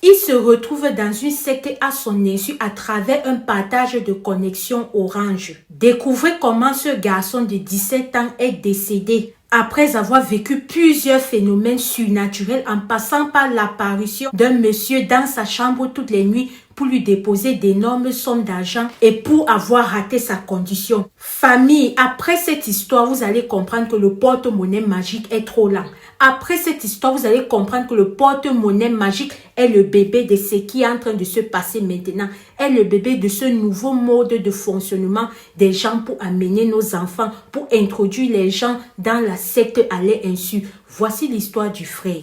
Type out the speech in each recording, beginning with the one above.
Il se retrouve dans une secte à son insu à travers un partage de connexions orange. Découvrez comment ce garçon de 17 ans est décédé après avoir vécu plusieurs phénomènes surnaturels en passant par l'apparition d'un monsieur dans sa chambre toutes les nuits pour lui déposer d'énormes sommes d'argent et pour avoir raté sa condition. Famille, après cette histoire, vous allez comprendre que le porte-monnaie magique est trop lent. Après cette histoire, vous allez comprendre que le porte-monnaie magique est le bébé de ce qui est en train de se passer maintenant, est le bébé de ce nouveau mode de fonctionnement des gens pour amener nos enfants, pour introduire les gens dans la secte à leur insu. Voici l'histoire du frère.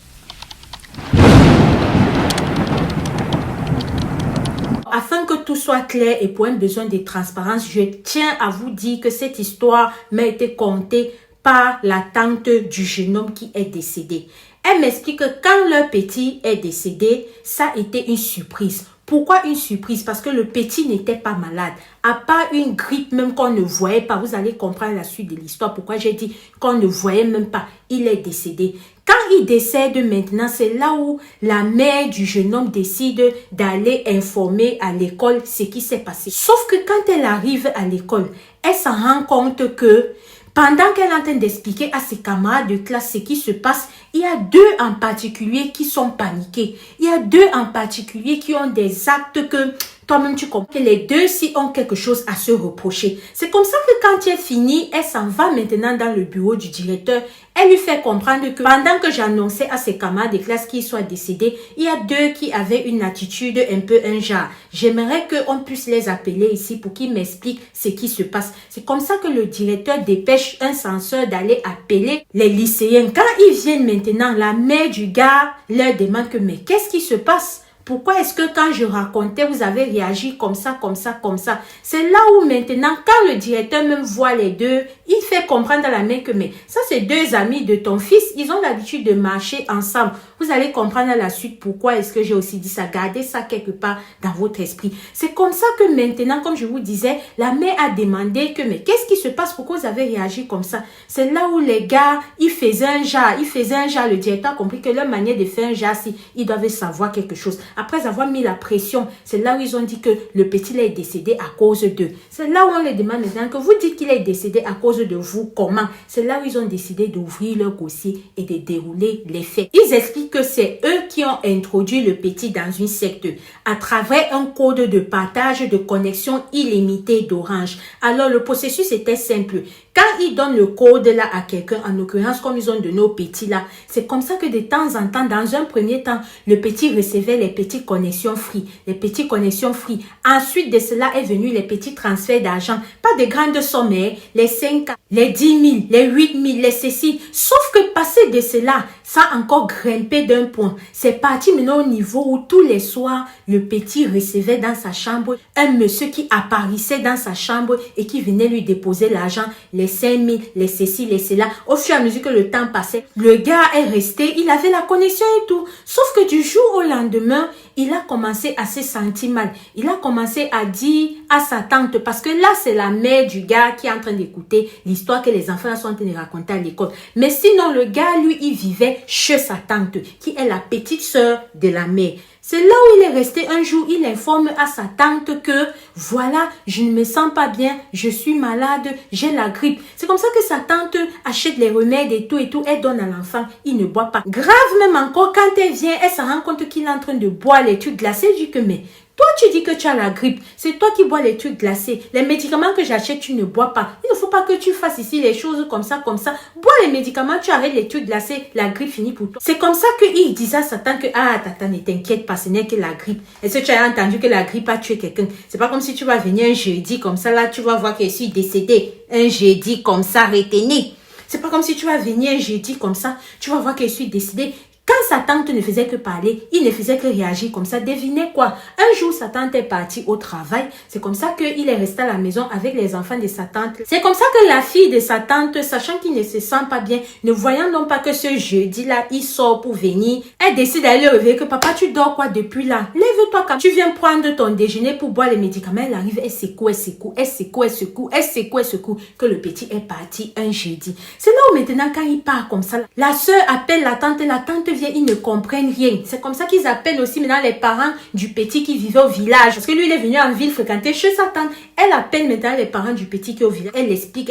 Afin que tout soit clair et pour un besoin de transparence, je tiens à vous dire que cette histoire m'a été contée par la tante du jeune homme qui est décédé. Elle m'explique que quand leur petit est décédé, ça a été une surprise. Pourquoi une surprise? Parce que le petit n'était pas malade. À part une grippe même qu'on ne voyait pas, vous allez comprendre la suite de l'histoire. Pourquoi j'ai dit qu'on ne voyait même pas, il est décédé. Quand il décède maintenant, c'est là où la mère du jeune homme décide d'aller informer à l'école ce qui s'est passé. Sauf que quand elle arrive à l'école, elle s'en rend compte que pendant qu'elle est en train d'expliquer à ses camarades de classe ce qui se passe, il y a deux en particulier qui sont paniqués. Il y a deux en particulier qui ont des actes que toi-même tu comprends que les deux-ci ont quelque chose à se reprocher. C'est comme ça que quand elle finit, elle s'en va maintenant dans le bureau du directeur. Elle lui fait comprendre que pendant que j'annonçais à ses camarades de classe qu'ils soient décédés, il y a deux qui avaient une attitude un peu un genre. J'aimerais qu'on puisse les appeler ici pour qu'ils m'expliquent ce qui se passe. C'est comme ça que le directeur dépêche un censeur d'aller appeler les lycéens. Quand ils viennent maintenant, la mère du gars leur demande que mais qu'est-ce qui se passe? Pourquoi est-ce que quand je racontais, vous avez réagi comme ça, comme ça, comme ça? C'est là où maintenant, quand le directeur même voit les deux, il fait comprendre à la mère que mais ça c'est deux amis de ton fils, ils ont l'habitude de marcher ensemble. Vous allez comprendre à la suite pourquoi est-ce que j'ai aussi dit ça. Gardez ça quelque part dans votre esprit. C'est comme ça que maintenant, comme je vous disais, la mère a demandé que mais qu'est-ce qui se passe? Pourquoi vous avez réagi comme ça? C'est là où les gars, ils faisaient un genre, le directeur a compris que leur manière de faire un genre, si ils doivent savoir quelque chose. Après avoir mis la pression, c'est là où ils ont dit que le petit est décédé à cause d'eux. C'est là où on les demande maintenant que vous dites qu'il est décédé à cause de vous. Comment? C'est là où ils ont décidé d'ouvrir leur dossier et de dérouler les faits. Ils expliquent que c'est eux qui ont introduit le petit dans une secte à travers un code de partage de connexion illimitée d'Orange. Alors le processus était simple. Quand ils donnent le code là à quelqu'un, en l'occurrence comme ils ont donné au petit là, c'est comme ça que de temps en temps, dans un premier temps, le petit recevait les petites connexions free, Ensuite de cela est venu les petits transferts d'argent, pas de grandes sommes, les 5, les 10 000, les 8 000, les ceci. Sauf que passé de cela, ça a encore grimpé d'un point. C'est parti maintenant au niveau où tous les soirs, le petit recevait dans sa chambre un monsieur qui apparaissait dans sa chambre et qui venait lui déposer l'argent, les 5 000, les ceci, les cela. Au fur et à mesure que le temps passait, le gars est resté, il avait la connexion et tout. Sauf que du jour au lendemain, il a commencé à se sentir mal. Il a commencé à dire à sa tante, parce que là, c'est la mère du gars qui est en train d'écouter l'histoire que les enfants sont en train de raconter à l'école. Mais sinon, le gars, lui, il vivait chez sa tante, qui est la petite sœur de la mère. C'est là où il est resté un jour, il informe à sa tante que voilà, je ne me sens pas bien, je suis malade, j'ai la grippe. C'est comme ça que sa tante achète les remèdes et tout, elle donne à l'enfant, il ne boit pas. Grave même encore, quand elle vient, elle se rend compte qu'il est en train de boire les trucs glacés, elle dit que mais toi, tu dis que tu as la grippe. C'est toi qui bois les trucs glacés. Les médicaments que j'achète, tu ne bois pas. Il ne faut pas que tu fasses ici les choses comme ça, comme ça. Bois les médicaments, tu arrêtes les trucs glacés. La grippe finit pour toi. C'est comme ça qu'il disait à sa tante que, ah, tata, ne t'inquiète pas, ce n'est que la grippe. Est-ce que tu as entendu que la grippe a tué quelqu'un? C'est pas comme si tu vas venir un jeudi comme ça, là, tu vas voir que je suis décédée. Un jeudi comme ça, retenez. C'est pas comme si tu vas venir un jeudi comme ça, tu vas voir que je suis décédée. Quand sa tante ne faisait que parler, il ne faisait que réagir comme ça. Devinez quoi? Un jour, sa tante est partie au travail. C'est comme ça qu'il est resté à la maison avec les enfants de sa tante. C'est comme ça que la fille de sa tante, sachant qu'il ne se sent pas bien, ne voyant non pas que ce jeudi-là, il sort pour venir, elle décide d'aller le réveiller que papa, tu dors quoi depuis là? Lève-toi quand tu viens prendre ton déjeuner pour boire les médicaments. Elle arrive, elle secoue, que le petit est parti un jeudi. C'est là où maintenant, quand il part comme ça, la sœur appelle la tante viennent, ils ne comprennent rien. C'est comme ça qu'ils appellent aussi maintenant les parents du petit qui vivait au village. Parce que lui, il est venu en ville fréquenter chez sa tante. Elle appelle maintenant les parents du petit qui est au village. Elle explique.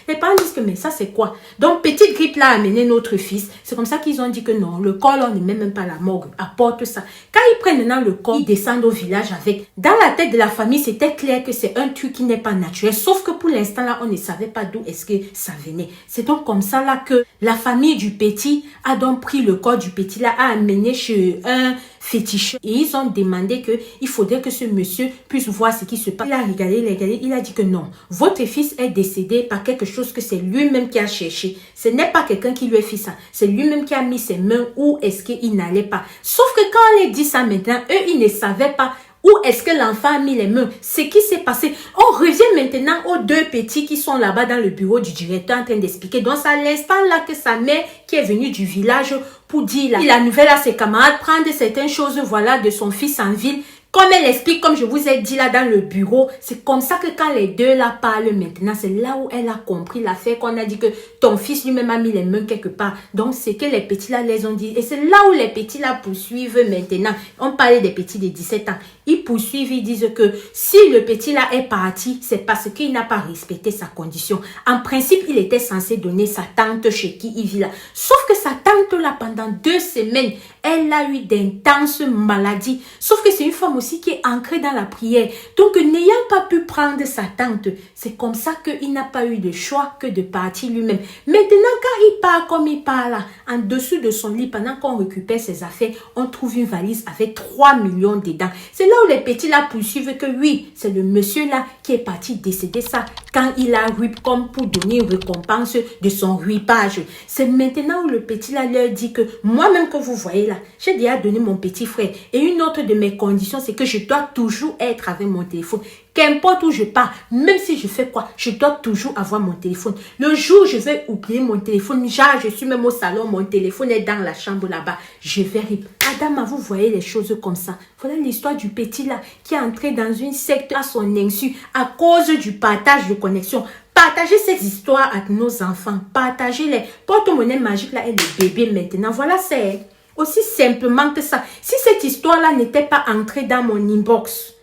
Les parents disent que mais ça c'est quoi? Donc petite grippe là a amené notre fils. C'est comme ça qu'ils ont dit que non, le corps là on ne met même pas à la morgue. Apporte ça. Quand ils prennent maintenant le corps, ils descendent au village avec. Dans la tête de la famille, c'était clair que c'est un truc qui n'est pas naturel. Sauf que pour l'instant là, on ne savait pas d'où est-ce que ça venait. C'est donc comme ça là que la famille du petit a donc pris le corps du petit là, a amené chez un féticheur. Et ils ont demandé que il faudrait que ce monsieur puisse voir ce qui se passe. Il a regardé, il a dit que non. Votre fils est décédé par quelque chose que c'est lui-même qui a cherché. Ce n'est pas quelqu'un qui lui a fait ça. C'est lui-même qui a mis ses mains où est-ce qu'il n'allait pas. Sauf que quand on les dit ça maintenant, eux, ils ne savaient pas où est-ce que l'enfant a mis les mains. Ce qui s'est passé. On revient maintenant aux deux petits qui sont là-bas dans le bureau du directeur en train d'expliquer. Donc, c'est à l'instant là que sa mère qui est venue du village pour dire la nouvelle à ses camarades, prendre certaines choses, voilà, de son fils en ville. Comme elle explique, comme je vous ai dit là dans le bureau, c'est comme ça que quand les deux là parlent maintenant, c'est là où elle a compris l'affaire qu'on a dit que ton fils lui-même a mis les mains quelque part. Donc c'est que les petits là les ont dit. Et c'est là où les petits là poursuivent maintenant. On parlait des petits de 17 ans. Ils poursuivent, ils disent que si le petit là est parti, c'est parce qu'il n'a pas respecté sa condition. En principe, il était censé donner sa tante chez qui il vit là. Sauf que sa tante là, pendant 2 semaines, elle a eu d'intenses maladies. Sauf que c'est une femme aussi qui est ancrée dans la prière. Donc, n'ayant pas pu prendre sa tante, c'est comme ça qu'il n'a pas eu de choix que de partir lui-même. Maintenant, quand il part comme il part là, en dessous de son lit, pendant qu'on récupère ses affaires, on trouve une valise avec 3 millions dedans. C'est là où les petits là poursuivent que oui, c'est le monsieur là qui est parti décéder ça quand il a ruip comme pour donner une récompense de son ruipage. C'est maintenant où le petit là leur dit que moi-même que vous voyez là, j'ai déjà donné mon petit frère. Et une autre de mes conditions, c'est que je dois toujours être avec mon téléphone. Qu'importe où je pars, même si je fais quoi, je dois toujours avoir mon téléphone. Le jour où je vais oublier mon téléphone, genre je suis même au salon, mon téléphone est dans la chambre là-bas, je vais rire. Adama, vous voyez les choses comme ça. Voilà l'histoire du petit là qui est entré dans une secte à son insu à cause du partage de connexion. Partagez ces histoires à nos enfants, partagez-les. Porte-monnaie magique là est le bébé maintenant. Voilà, c'est aussi simplement que ça. Si cette histoire-là n'était pas entrée dans mon inbox,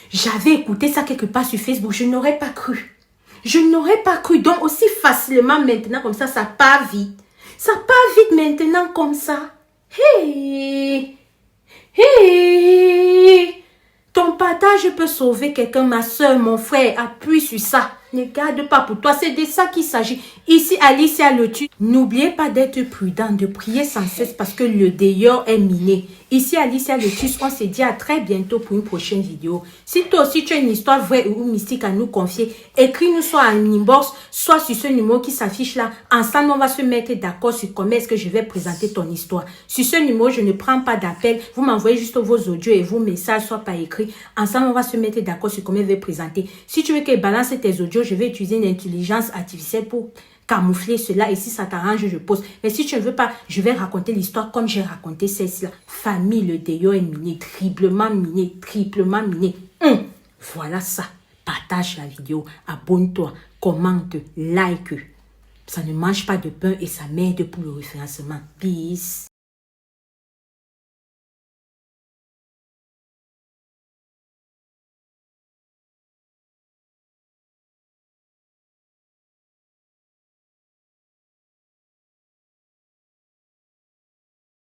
j'avais écouté ça quelque part sur Facebook, je n'aurais pas cru. Je n'aurais pas cru. Donc aussi facilement maintenant comme ça part vite. Ça part vite maintenant comme ça. Hey! Hey! Ton partage peut sauver quelqu'un, ma soeur, mon frère. Appuie sur ça. Ne garde pas pour toi. C'est de ça qu'il s'agit. Ici, Alicia Lotus. N'oubliez pas d'être prudent, de prier sans cesse parce que le dehors est miné. Ici, Alicia Lotus. On se dit à très bientôt pour une prochaine vidéo. Si toi aussi, tu as une histoire vraie ou mystique à nous confier, écris-nous soit en inbox, soit sur ce numéro qui s'affiche là. Ensemble, on va se mettre d'accord sur comment est-ce que je vais présenter ton histoire. Sur ce numéro, je ne prends pas d'appel. Vous m'envoyez juste vos audios et vos messages, soit par écrit. Ensemble, on va se mettre d'accord sur comment je vais présenter. Si tu veux que je balance tes audios, je vais utiliser une intelligence artificielle pour camoufler cela. Et si ça t'arrange, je pose. Mais si tu ne veux pas, je vais raconter l'histoire comme j'ai raconté celle-ci. Famille, le dehors est miné, triplement miné, triplement miné. Voilà ça. Partage la vidéo, abonne-toi, commente, like. Ça ne mange pas de pain et ça m'aide pour le référencement. Peace.